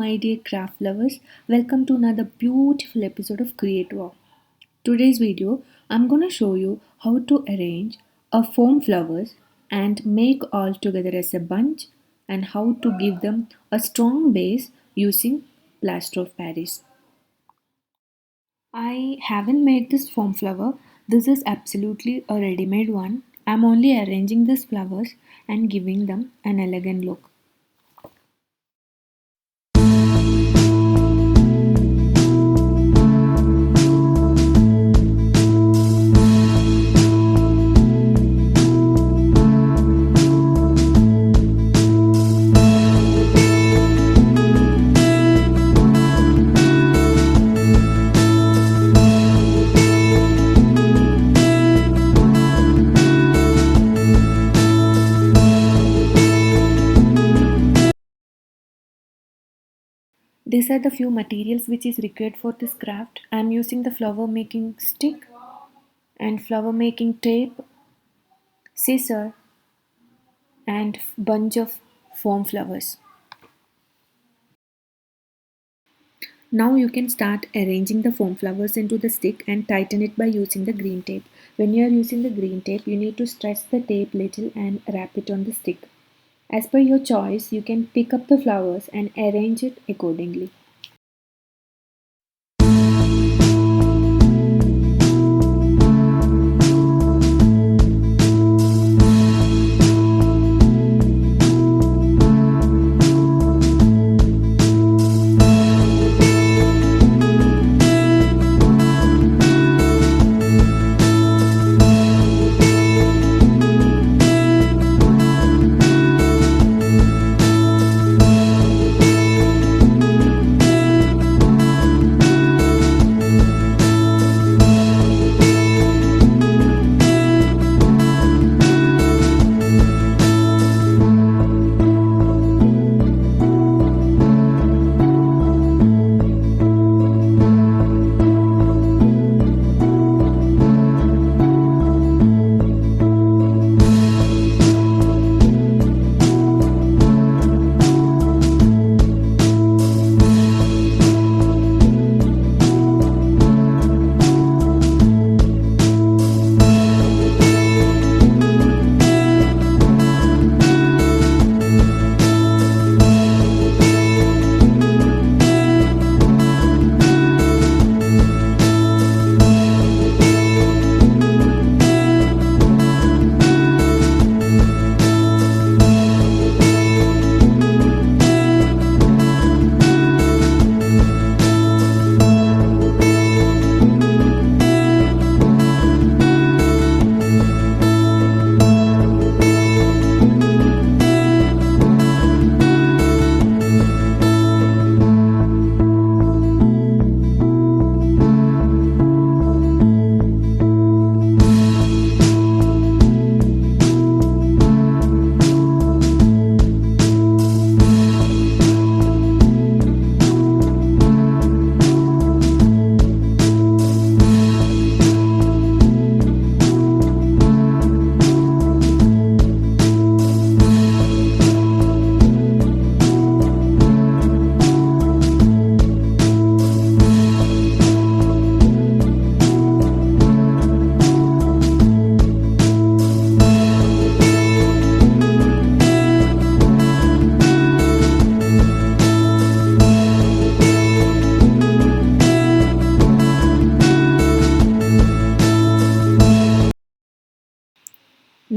my dear craft lovers. Welcome to another beautiful episode of Create Wow. Today's video, I'm gonna show you how to arrange a foam flowers and make all together as a bunch and how to give them a strong base using plaster of Paris. I haven't made this foam flower. This is absolutely a ready-made one. I'm only arranging these flowers and giving them an elegant look. These are the few materials which is required for this craft. I am using the flower making stick and flower making tape, scissor and bunch of foam flowers. Now you can start arranging the foam flowers into the stick and tighten it by using the green tape. When you are using the green tape, you need to stretch the tape little and wrap it on the stick. As per your choice, you can pick up the flowers and arrange it accordingly.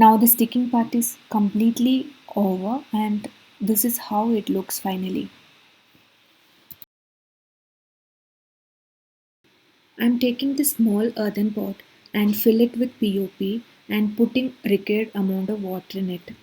Now the sticking part is completely over and this is how it looks finally. I'm taking this small earthen pot and fill it with POP and putting required amount of water in it.